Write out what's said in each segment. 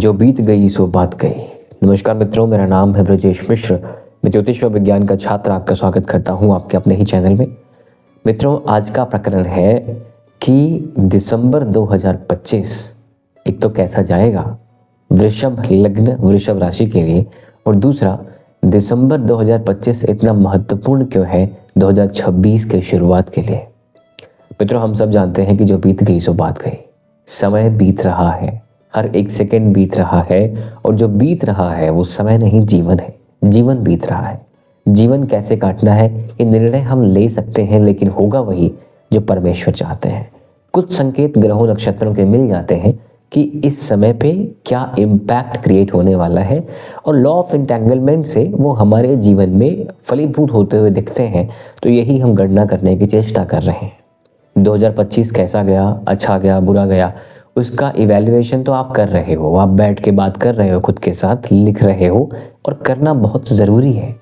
जो बीत गई सो बात गई। नमस्कार मित्रों, मेरा नाम है ब्रजेश मिश्र। मैं ज्योतिष और विज्ञान का छात्र आपका स्वागत करता हूं आपके अपने ही चैनल में। मित्रों, आज का प्रकरण है कि दिसंबर 2025 एक तो कैसा जाएगा वृषभ लग्न वृषभ राशि के लिए, और दूसरा दिसंबर 2025 इतना महत्वपूर्ण क्यों है 2026 के शुरुआत के लिए। मित्रों, हम सब जानते हैं कि जो बीत गई सो बात गई। समय बीत रहा है, हर एक सेकंड बीत रहा है, और जो बीत रहा है वो समय नहीं जीवन है। जीवन बीत रहा है। जीवन कैसे काटना है ये निर्णय हम ले सकते हैं, लेकिन होगा वही जो परमेश्वर चाहते हैं। कुछ संकेत ग्रहों नक्षत्रों के मिल जाते हैं कि इस समय पे क्या इम्पैक्ट क्रिएट होने वाला है, और लॉ ऑफ एंटेंगलमेंट से वो हमारे जीवन में फलीभूत होते हुए दिखते हैं। तो यही हम गणना करने की चेष्टा कर रहे हैं। 2025 कैसा गया, अच्छा गया, बुरा गया, उसका इवैल्यूएशन तो आप कर रहे हो। आप बैठ के बात कर रहे हो, खुद के साथ लिख रहे हो, और करना बहुत ज़रूरी है।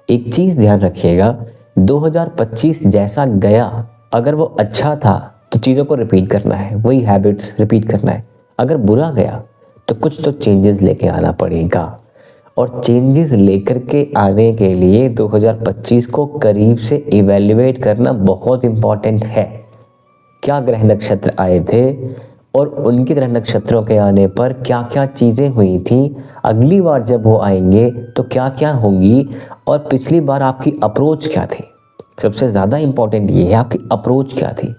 एक चीज़ ध्यान रखिएगा, 2025 जैसा गया अगर वो अच्छा था तो चीज़ों को रिपीट करना है, वही हैबिट्स रिपीट करना है। अगर बुरा गया तो कुछ तो चेंजेस लेके आना पड़ेगा, और चेंजेस लेकर के आने के लिए 2025 को करीब से इवैल्यूएट करना बहुत इम्पॉर्टेंट है। क्या ग्रह नक्षत्र आए थे और उनके ग्रह नक्षत्रों के आने पर क्या क्या चीज़ें हुई थी, अगली बार जब वो आएंगे तो क्या क्या होंगी, और पिछली बार आपकी अप्रोच क्या थी। सबसे ज़्यादा इम्पॉर्टेंट ये है आपकी अप्रोच क्या थी।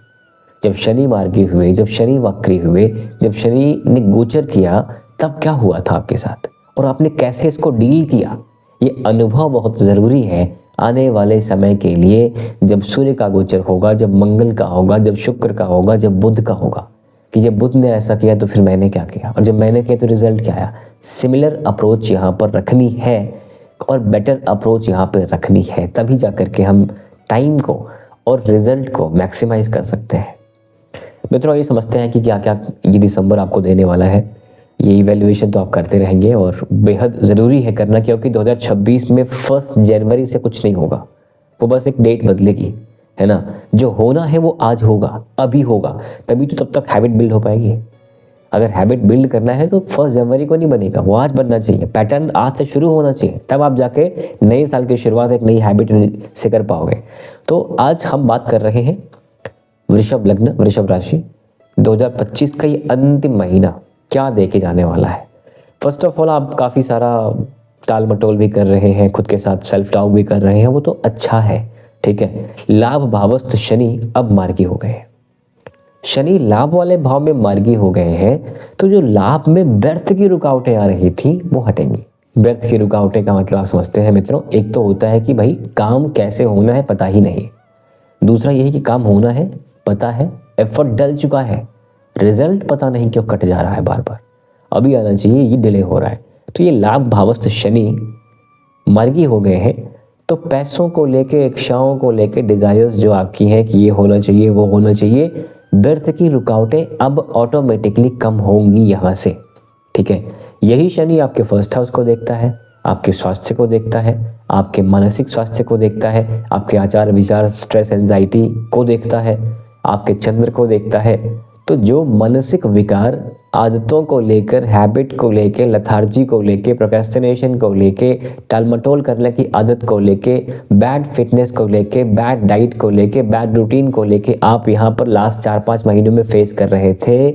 जब शनि मार्गी हुए, जब शनि वक्री हुए, जब शनि ने गोचर किया, तब क्या हुआ था आपके साथ, और आपने कैसे इसको डील किया। ये अनुभव बहुत ज़रूरी है आने वाले समय के लिए। जब सूर्य का गोचर होगा, जब मंगल का होगा, जब शुक्र का होगा, जब बुध का होगा, कि जब बुध ने ऐसा किया तो फिर मैंने क्या किया, और जब मैंने किया तो रिजल्ट क्या आया। सिमिलर अप्रोच यहाँ पर रखनी है, और बेटर अप्रोच यहाँ पर रखनी है, तभी जा कर के हम टाइम को और रिजल्ट को मैक्सिमाइज कर सकते हैं। मित्रों, ये समझते हैं कि क्या क्या ये दिसंबर आपको देने वाला है। ये इवैल्यूएशन तो आप करते रहेंगे, और बेहद ज़रूरी है करना, क्योंकि 2026 में 1 जनवरी से कुछ नहीं होगा। वो बस एक डेट बदलेगी, है ना। जो होना है वो आज होगा, अभी होगा, तभी तो तब तक हैबिट बिल्ड हो पाएगी। अगर हैबिट बिल्ड करना है तो 1 जनवरी को नहीं बनेगा, वो आज बनना चाहिए। पैटर्न आज से शुरू होना चाहिए, तब आप जाके नए साल की शुरुआत एक नई हैबिट से कर पाओगे। तो आज हम बात कर रहे हैं वृषभ लग्न वृषभ राशि 2025 का ये अंतिम महीना क्या देके जाने वाला है। फर्स्ट ऑफ ऑल, आप काफ़ी सारा टाल मटोल भी कर रहे हैं, खुद के साथ सेल्फ टॉक भी कर रहे हैं, वो तो अच्छा है, ठीक है। लाभ भावस्थ शनि अब मार्गी हो गए। शनि लाभ वाले भाव में मार्गी हो गए हैं, तो जो लाभ में व्यर्थ की रुकावटें आ रही थी वो हटेंगी। व्यर्थ की रुकावटें का मतलब आप समझते हैं मित्रों, एक तो होता है कि भाई काम कैसे होना है पता ही नहीं। दूसरा यही कि काम होना है पता है, एफर्ट डल चुका है, रिजल्ट पता नहीं क्यों कट जा रहा है, बार बार अभी आना चाहिए, ये डिले हो रहा है। तो ये लाभ भावस्थ शनि मार्गी हो गए हैं, तो पैसों को लेके, इच्छाओं को लेके, डिजायर्स जो आपकी हैं कि ये होना चाहिए वो होना चाहिए, व्यर्थ की रुकावटें अब ऑटोमेटिकली कम होंगी यहाँ से, ठीक है। यही शनि आपके फर्स्ट हाउस को देखता है, आपके स्वास्थ्य को देखता है, आपके मानसिक स्वास्थ्य को देखता है, आपके आचार विचार, स्ट्रेस, एंजाइटी को देखता है, आपके चंद्र को देखता है। तो जो मानसिक विकार, आदतों को लेकर, हैबिट को लेकर, लथार्जी को लेकर, प्रोक्रेस्टिनेशन को लेकर, टालमटोल करने की आदत को लेकर, बैड फिटनेस को लेकर, बैड डाइट को लेकर, बैड रूटीन को लेकर आप यहाँ पर लास्ट 4-5 महीनों में फेस कर रहे थे,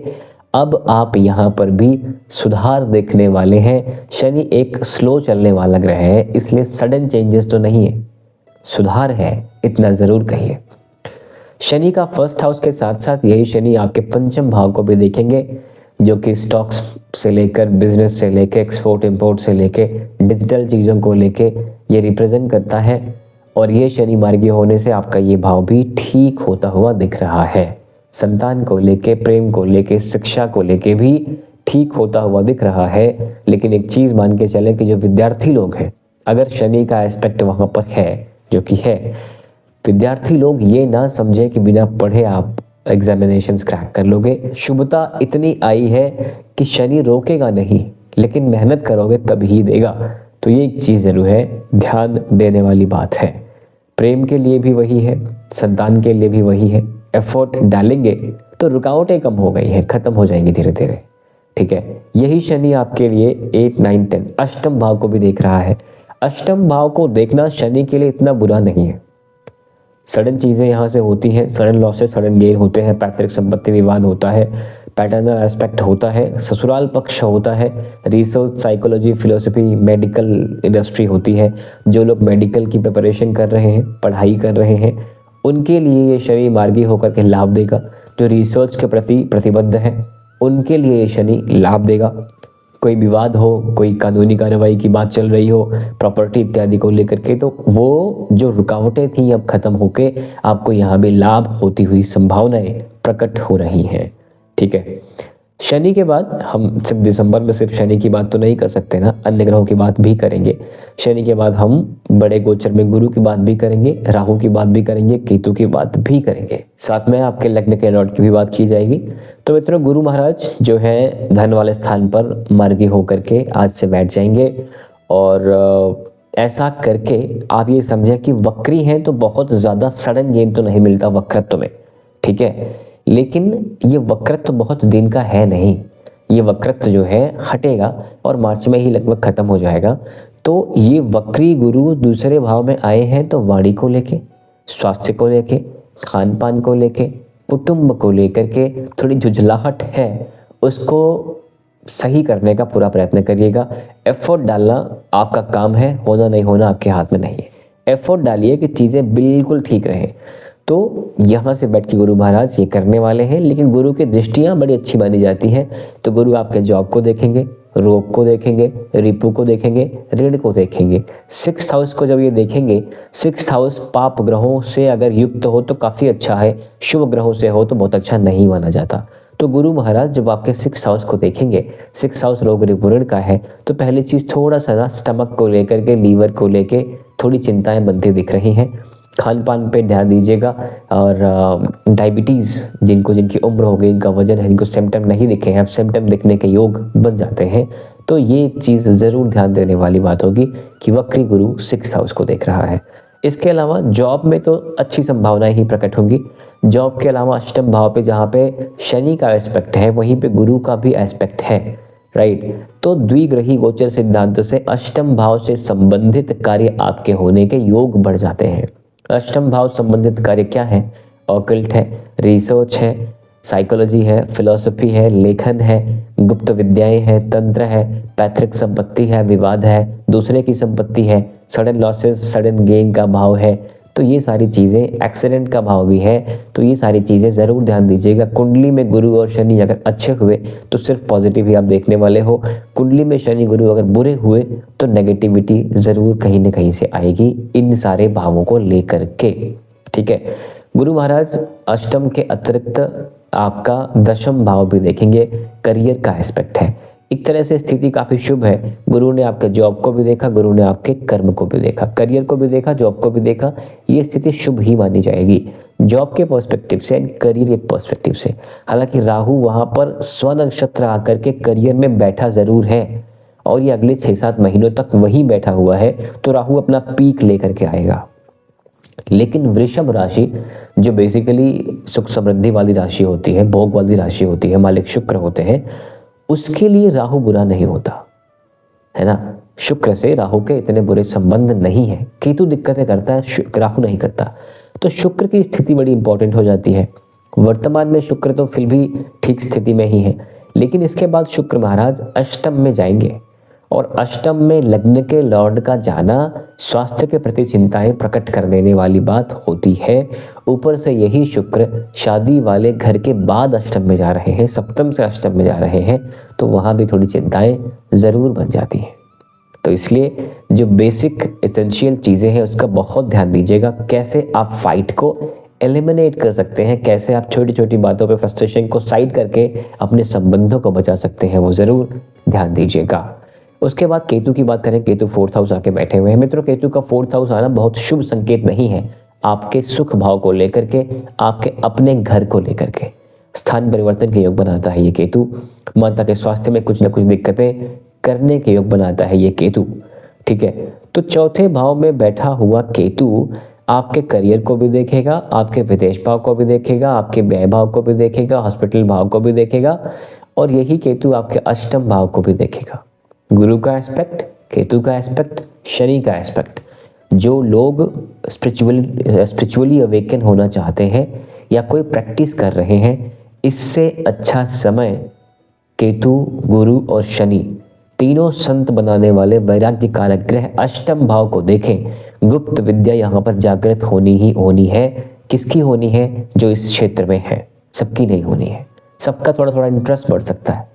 अब आप यहाँ पर भी सुधार देखने वाले हैं। शनि एक स्लो चलने वाला ग्रह है, इसलिए सडन चेंजेस तो नहीं है, सुधार है, इतना ज़रूर कहिए। शनि का फर्स्ट हाउस के साथ साथ यही शनि आपके पंचम भाव को भी देखेंगे, जो कि स्टॉक्स से लेकर, बिजनेस से लेकर, एक्सपोर्ट इंपोर्ट से लेकर, डिजिटल चीज़ों को लेके ये रिप्रेजेंट करता है। और ये शनि मार्गी होने से आपका ये भाव भी ठीक होता हुआ दिख रहा है। संतान को लेके, प्रेम को लेके, शिक्षा को लेके भी ठीक होता हुआ दिख रहा है। लेकिन एक चीज़ मान के चलें कि जो विद्यार्थी लोग हैं, अगर शनि का एस्पेक्ट वहाँ पर है, जो कि है, विद्यार्थी लोग ये ना समझे कि बिना पढ़े आप एग्जामिनेशंस क्रैक कर लोगे। शुभता इतनी आई है कि शनि रोकेगा नहीं, लेकिन मेहनत करोगे तब ही देगा। तो ये एक चीज़ ज़रूर है, ध्यान देने वाली बात है। प्रेम के लिए भी वही है, संतान के लिए भी वही है। एफर्ट डालेंगे तो रुकावटें कम हो गई हैं, ख़त्म हो जाएंगी धीरे धीरे, ठीक है। यही शनि आपके लिए 8, 9, 10 अष्टम भाव को भी देख रहा है। अष्टम भाव को देखना शनि के लिए इतना बुरा नहीं है। सडन चीज़ें यहाँ से होती हैं, सडन लॉसेस, सडन गेन होते हैं, पैतृक संपत्ति विवाद होता है, पैटर्नल एस्पेक्ट होता है, ससुराल पक्ष होता है, research, psychology, philosophy, medical industry होती है। जो लोग मेडिकल की प्रिपरेशन कर रहे हैं, पढ़ाई कर रहे हैं, उनके लिए ये शनि मार्गी होकर के लाभ देगा। जो रिसर्च के प्रति प्रतिबद्ध है उनके लिए ये शनि लाभ देगा। कोई विवाद हो, कोई कानूनी कार्रवाई की बात चल रही हो, प्रॉपर्टी इत्यादि को लेकर के, तो वो जो रुकावटें थी अब खत्म होके आपको यहाँ भी लाभ होती हुई संभावनाएं प्रकट हो रही हैं। ठीक है, शनि के बाद हम सिर्फ दिसंबर में सिर्फ शनि की बात तो नहीं कर सकते ना, अन्य ग्रहों की बात भी करेंगे। शनि के बाद हम बड़े गोचर में गुरु की बात भी करेंगे, राहु की बात भी करेंगे, केतु की बात भी करेंगे, साथ में आपके लग्न के लॉर्ड की भी बात की जाएगी। तो मित्रों, गुरु महाराज जो है धन वाले स्थान पर मार्गी होकर के आज से बैठ जाएंगे और ऐसा करके आप ये समझें कि वक्री हैं तो बहुत ज़्यादा सडन गेन तो नहीं मिलता वक्रत्व में, ठीक है, लेकिन ये वक्रत्व बहुत दिन का है नहीं। ये वक्रत्व जो है हटेगा और मार्च में ही लगभग खत्म हो जाएगा। तो ये वक्री गुरु दूसरे भाव में आए हैं तो वाणी को लेके, स्वास्थ्य को लेके, खान पान को लेके, कुटुंब को लेकर के थोड़ी झुझलाहट है, उसको सही करने का पूरा प्रयत्न करिएगा। एफर्ट डालना आपका काम है, होना नहीं होना आपके हाथ में नहीं है। एफर्ट डालिए कि चीज़ें बिल्कुल ठीक रहें। तो यहाँ से बैठ के गुरु महाराज ये करने वाले हैं, लेकिन गुरु की दृष्टियाँ बड़ी अच्छी मानी जाती हैं। तो गुरु आपके जॉब को देखेंगे, रोग को देखेंगे, रिपू को देखेंगे, ऋण को देखेंगे। 6th हाउस को जब ये देखेंगे, 6th हाउस पाप ग्रहों से अगर युक्त हो तो काफ़ी अच्छा है, शुभ ग्रहों से हो तो बहुत अच्छा नहीं माना जाता। तो गुरु महाराज जब आपके 6th हाउस को देखेंगे, 6th हाउस रोग रिपू ऋण का है, तो पहली चीज़ थोड़ा सा ना स्टमक को लेकर के, लीवर को लेके थोड़ी चिंताएं बनती दिख रही हैं। खान पान पे ध्यान दीजिएगा और डायबिटीज़ जिनकी उम्र हो गई, इनका वजन है, जिनको सिम्टम नहीं दिखे हैं, अब सिम्टम दिखने के योग बन जाते हैं, तो ये एक चीज़ ज़रूर ध्यान देने वाली बात होगी कि वक्री गुरु 6th हाउस को देख रहा है। इसके अलावा जॉब में तो अच्छी संभावनाएं ही प्रकट होंगी। जॉब के अलावा अष्टम भाव पे जहाँ पे शनि का एस्पेक्ट है वहीं पे गुरु का भी एस्पेक्ट है, राइट। तो द्विग्रही गोचर सिद्धांत से अष्टम भाव से संबंधित कार्य आपके होने के योग बढ़ जाते हैं। अष्टम भाव संबंधित कार्य क्या है? ऑकल्ट है, रिसर्च है, साइकोलॉजी है, फिलॉसफी है, लेखन है, गुप्त विद्याएं हैं, तंत्र है, पैतृक संपत्ति है, विवाद है, दूसरे की संपत्ति है, सडन लॉसेस, सडन गेन का भाव है। तो ये सारी चीज़ें, एक्सीडेंट का भाव भी है, तो ये सारी चीज़ें ज़रूर ध्यान दीजिएगा। कुंडली में गुरु और शनि अगर अच्छे हुए तो सिर्फ पॉजिटिव ही आप देखने वाले हो। कुंडली में शनि गुरु अगर बुरे हुए तो नेगेटिविटी ज़रूर कहीं ना कहीं से आएगी इन सारे भावों को लेकर के, ठीक है। गुरु महाराज अष्टम के अतिरिक्त आपका 10th भाव भी देखेंगे, करियर का एस्पेक्ट है। एक तरह से स्थिति काफ़ी शुभ है। गुरु ने आपके जॉब को भी देखा, गुरु ने आपके कर्म को भी देखा, करियर को भी देखा, जॉब को भी देखा। ये स्थिति शुभ ही मानी जाएगी जॉब के पर्सपेक्टिव से एंड करियर के पर्सपेक्टिव से। हालांकि राहु वहाँ पर स्वनक्षत्र आकर के करियर में बैठा ज़रूर है और ये अगले 6-7 महीनों तक वहीं बैठा हुआ है, तो राहु अपना पीक लेकर के आएगा। लेकिन वृषभ राशि जो बेसिकली सुख समृद्धि वाली राशि होती है, भोग वाली राशि होती है, मालिक शुक्र होते हैं, उसके लिए राहु बुरा नहीं होता है ना। शुक्र से राहु के इतने बुरे संबंध नहीं है। केतु दिक्कतें करता है, राहु नहीं करता। तो शुक्र की स्थिति बड़ी इंपॉर्टेंट हो जाती है। वर्तमान में शुक्र तो फिर भी ठीक स्थिति में ही है, लेकिन इसके बाद शुक्र महाराज अष्टम में जाएंगे और अष्टम में लग्न के लॉर्ड का जाना स्वास्थ्य के प्रति चिंताएं प्रकट कर देने वाली बात होती है। ऊपर से यही शुक्र शादी वाले घर के बाद अष्टम में जा रहे हैं, सप्तम से अष्टम में जा रहे हैं, तो वहाँ भी थोड़ी चिंताएं ज़रूर बन जाती हैं। तो इसलिए जो बेसिक एसेंशियल चीज़ें हैं उसका बहुत ध्यान दीजिएगा। कैसे आप फाइट को एलिमिनेट कर सकते हैं, कैसे आप छोटी छोटी बातों पे फ्रस्ट्रेशन को साइड करके अपने संबंधों को बचा सकते हैं, वो ज़रूर ध्यान दीजिएगा। उसके बाद केतु की बात करें, केतु 4th हाउस आके बैठे हुए हैं। मित्रों, केतु का 4th हाउस आना बहुत शुभ संकेत नहीं है आपके सुख भाव को लेकर के, आपके अपने घर को लेकर के। स्थान परिवर्तन के योग बनाता है ये केतु। माता के स्वास्थ्य में कुछ न कुछ दिक्कतें करने के योग बनाता है ये केतु, ठीक है। तो 4थे भाव में बैठा हुआ केतु आपके करियर को भी देखेगा, आपके विदेश भाव को भी देखेगा, आपके व्यय भाव को भी देखेगा, हॉस्पिटल भाव को भी देखेगा और यही केतु आपके अष्टम भाव को भी देखेगा। गुरु का एस्पेक्ट, केतु का एस्पेक्ट, शनि का एस्पेक्ट। जो लोग स्पिरिचुअली अवेकन होना चाहते हैं या कोई प्रैक्टिस कर रहे हैं, इससे अच्छा समय केतु, गुरु और शनि तीनों संत बनाने वाले वैराग्य कारक ग्रह अष्टम भाव को देखें। गुप्त विद्या यहाँ पर जागृत होनी ही होनी है। किसकी होनी है? जो इस क्षेत्र में है। सबकी नहीं होनी है, सबका थोड़ा थोड़ा इंटरेस्ट बढ़ सकता है,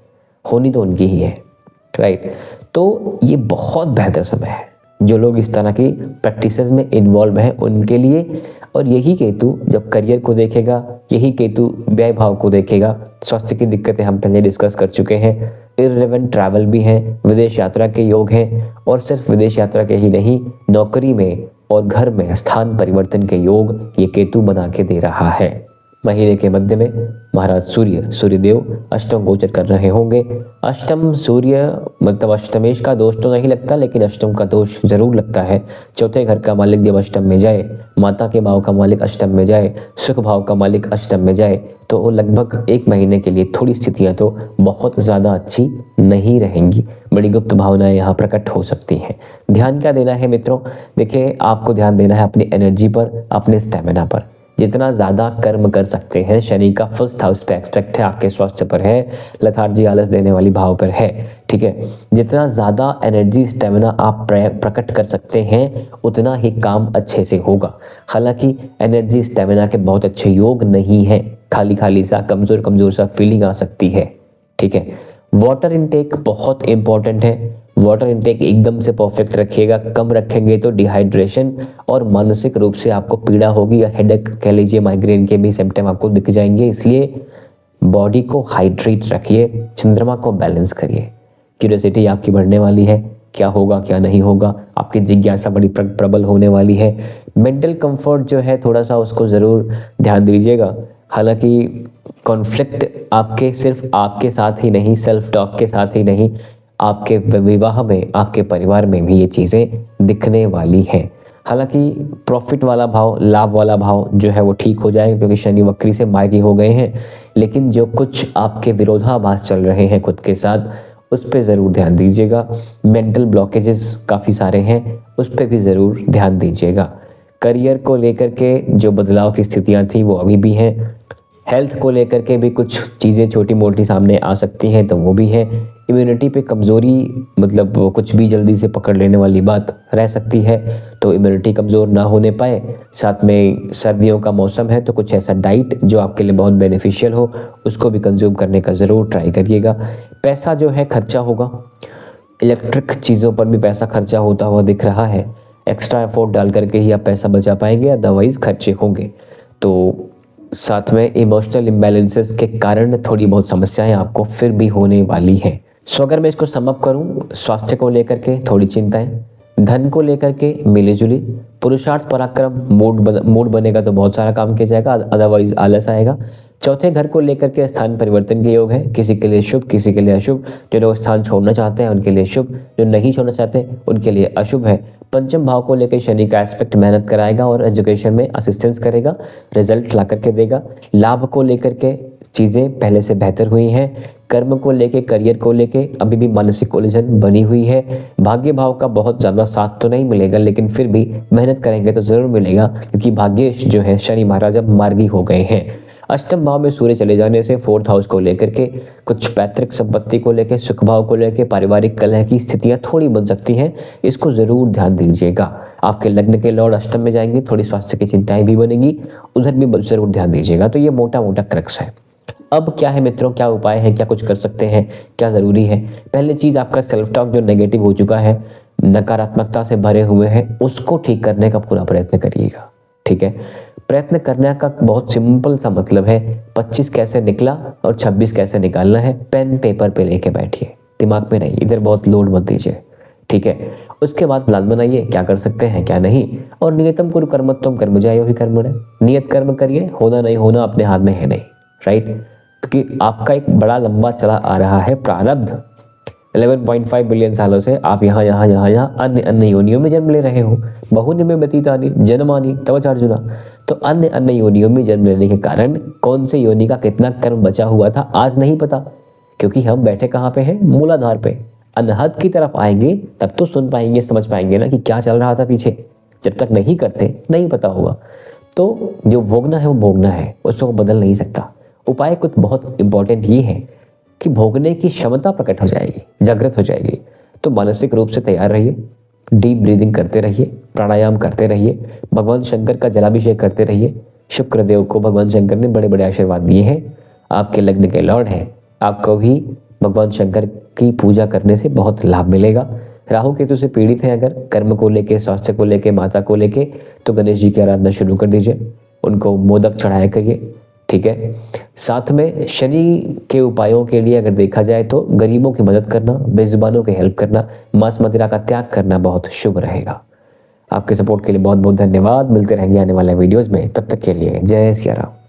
होनी तो उनकी ही है, राइट। तो ये बहुत बेहतर समय है जो लोग इस तरह की प्रैक्टिसेस में इन्वॉल्व हैं उनके लिए। और यही केतु जब करियर को देखेगा, यही केतु व्यय भाव को देखेगा। स्वास्थ्य की दिक्कतें हम पहले डिस्कस कर चुके हैं। इररिलेवेंट ट्रैवल भी हैं, विदेश यात्रा के योग हैं, और सिर्फ विदेश यात्रा के ही नहीं, नौकरी में और घर में स्थान परिवर्तन के योग ये केतु बना के दे रहा है। महीने के मध्य में महाराज सूर्यदेव अष्टम गोचर कर रहे होंगे। अष्टम सूर्य मतलब अष्टमेश का दोष तो नहीं लगता, लेकिन अष्टम का दोष जरूर लगता है। चौथे घर का मालिक जब अष्टम में जाए, माता के भाव का मालिक अष्टम में जाए, सुख भाव का मालिक अष्टम में जाए, तो वो लगभग 1 महीने के लिए थोड़ी स्थितियाँ तो बहुत ज़्यादा अच्छी नहीं रहेंगी। बड़ी गुप्त भावनाएं यहाँ प्रकट हो सकती हैं। ध्यान क्या देना है मित्रों? देखिए, आपको ध्यान देना है अपनी एनर्जी पर, अपने स्टेमिना पर। जितना ज़्यादा कर्म कर सकते हैं, शनि का फर्स्ट हाउस पे एक्सपेक्ट है, आपके स्वास्थ्य पर है, लथार्जी आलस देने वाली भाव पर है, ठीक है। जितना ज़्यादा एनर्जी स्टेमिना आप प्रकट कर सकते हैं, उतना ही काम अच्छे से होगा। हालांकि एनर्जी स्टेमिना के बहुत अच्छे योग नहीं हैं, खाली खाली सा कमज़ोर सा फीलिंग आ सकती है, ठीक है। वाटर इनटेक बहुत इंपॉर्टेंट है। वाटर इनटेक एकदम से परफेक्ट रखिएगा, कम रखेंगे तो डिहाइड्रेशन और मानसिक रूप से आपको पीड़ा होगी, या हेडेक कह लीजिए, माइग्रेन के भी सिम्टम आपको दिख जाएंगे। इसलिए बॉडी को हाइड्रेट रखिए, चंद्रमा को बैलेंस करिए। क्यूरियोसिटी आपकी बढ़ने वाली है, क्या होगा क्या नहीं होगा, आपकी जिज्ञासा बड़ी प्रबल होने वाली है। मेंटल कंफर्ट जो है थोड़ा सा उसको ज़रूर ध्यान दीजिएगा। हालांकि कॉन्फ्लिक्ट आपके सिर्फ आपके साथ ही नहीं, सेल्फ टॉक के साथ ही नहीं, आपके विवाह में, आपके परिवार में भी ये चीज़ें दिखने वाली हैं। हालांकि प्रॉफिट वाला भाव, लाभ वाला भाव जो है वो ठीक हो जाएगा, क्योंकि शनि वक्री से मार्गी हो गए हैं। लेकिन जो कुछ आपके विरोधाभास चल रहे हैं खुद के साथ, उस पर ज़रूर ध्यान दीजिएगा। मेंटल ब्लॉकेजेस काफ़ी सारे हैं, उस पर भी ज़रूर ध्यान दीजिएगा। करियर को लेकर के जो बदलाव की स्थितियाँ थी वो अभी भी हैं। हेल्थ को लेकर के भी कुछ चीज़ें छोटी मोटी सामने आ सकती हैं, तो वो भी है। इम्यूनिटी पे कमज़ोरी, मतलब कुछ भी जल्दी से पकड़ लेने वाली बात रह सकती है, तो इम्यूनिटी कमज़ोर ना होने पाए। साथ में सर्दियों का मौसम है, तो कुछ ऐसा डाइट जो आपके लिए बहुत बेनिफिशियल हो, उसको भी कंज्यूम करने का ज़रूर ट्राई करिएगा। पैसा जो है खर्चा होगा, इलेक्ट्रिक चीज़ों पर भी पैसा खर्चा होता हुआ दिख रहा है। एक्स्ट्रा एफोर्ट डाल करके ही आप पैसा बचा पाएंगे, अदरवाइज़ खर्चे होंगे। तो साथ में इमोशनल इम्बैलेंसेस के कारण थोड़ी बहुत समस्याएं आपको फिर भी होने वाली हैं। सो अगर मैं इसको समअप करूं, स्वास्थ्य को लेकर के थोड़ी चिंताएं, धन को लेकर के मिलीजुली, पुरुषार्थ पराक्रम, मूड बनेगा तो बहुत सारा काम किया जाएगा, अदरवाइज आलस आएगा। चौथे घर को लेकर के स्थान परिवर्तन के योग है, किसी के लिए शुभ, किसी के लिए अशुभ। जो लोग स्थान छोड़ना चाहते हैं उनके लिए शुभ, जो नहीं छोड़ना चाहते उनके लिए अशुभ है। पंचम भाव को लेकर शनि का एस्पेक्ट मेहनत कराएगा और एजुकेशन में असिस्टेंस करेगा, रिजल्ट ला करके देगा। लाभ को लेकर के चीज़ें पहले से बेहतर हुई हैं। कर्म को लेके, करियर को लेके अभी भी मानसिक उलझन बनी हुई है। भाग्य भाव का बहुत ज़्यादा साथ तो नहीं मिलेगा, लेकिन फिर भी मेहनत करेंगे तो ज़रूर मिलेगा, क्योंकि भाग्येश जो है शनि महाराज अब मार्गी हो गए हैं। अष्टम भाव में सूर्य चले जाने से फोर्थ हाउस को लेकर के, कुछ पैतृक संपत्ति को लेकर, सुख भाव को लेकर, पारिवारिक कलह की स्थितियां थोड़ी बन सकती हैं, इसको ज़रूर ध्यान दीजिएगा। आपके लग्न के लॉर्ड अष्टम में जाएंगे, थोड़ी स्वास्थ्य की चिंताएं भी बनेगी, उधर भी ज़रूर ध्यान दीजिएगा। तो ये मोटा मोटा क्रक्स है। अब क्या है मित्रों, क्या उपाय है, क्या कुछ कर सकते हैं, क्या ज़रूरी है? पहली चीज़, आपका सेल्फ टॉक जो नेगेटिव हो चुका है, नकारात्मकता से भरे हुए हैं, उसको ठीक करने का पूरा प्रयत्न करिएगा, ठीक है। प्रयत्न करने का बहुत सिंपल सा मतलब है, 25 कैसे निकला और 26 कैसे निकालना है, पेन पेपर पे लेके बैठिए, दिमाग में नहीं, इधर बहुत लोड मत दीजिए, ठीक है। उसके बाद प्लान बनाइए, क्या कर सकते हैं क्या नहीं, और नियतम कुरु कर्मत्वम कर्म जायो ही कर्मणि, नियत कर्म करिए, होना नहीं होना अपने हाथ में है नहीं, राइट। क्योंकि आपका एक बड़ा लंबा चला आ रहा है प्रारब्ध, 11.5 बिलियन सालों से आप यहाँ अन्य योनियों में जन्म ले रहे हो। बहुनि में व्यतीतानि जन्मानि तव च अर्जुना। तो अन्य योनियों में जन्म लेने के कारण कौन से योनि का कितना कर्म बचा हुआ था आज नहीं पता, क्योंकि हम बैठे कहाँ पे हैं, मूलाधार पे। अनहद की तरफ आएंगे तब तो सुन पाएंगे, समझ पाएंगे ना कि क्या चल रहा था पीछे। जब तक नहीं करते नहीं पता होगा। तो जो भोगना है वो भोगना है, उसको बदल नहीं सकता। उपाय कुछ बहुत इंपॉर्टेंट ये है कि भोगने की क्षमता प्रकट हो जाएगी, जागृत हो जाएगी। तो मानसिक रूप से तैयार रहिए, डीप ब्रीदिंग करते रहिए, प्राणायाम करते रहिए, भगवान शंकर का जलाभिषेक करते रहिए। शुक्रदेव को भगवान शंकर ने बड़े बड़े आशीर्वाद दिए हैं, आपके लग्न के लॉर्ड हैं। आपको भी भगवान शंकर की पूजा करने से बहुत लाभ मिलेगा। राहु केतु से पीड़ित हैं अगर, कर्म को लेके, स्वास्थ्य को लेके, माता को लेके, तो गणेश जी की आराधना शुरू कर दीजिए, उनको मोदक चढ़ाया करिए, ठीक है। साथ में शनि के उपायों के लिए अगर देखा जाए तो गरीबों की मदद करना, बेजुबानों की हेल्प करना, मांस मदिरा का त्याग करना बहुत शुभ रहेगा। आपके सपोर्ट के लिए बहुत बहुत धन्यवाद। मिलते रहेंगे आने वाले वीडियोस में, तब तक के लिए जय सिया राम।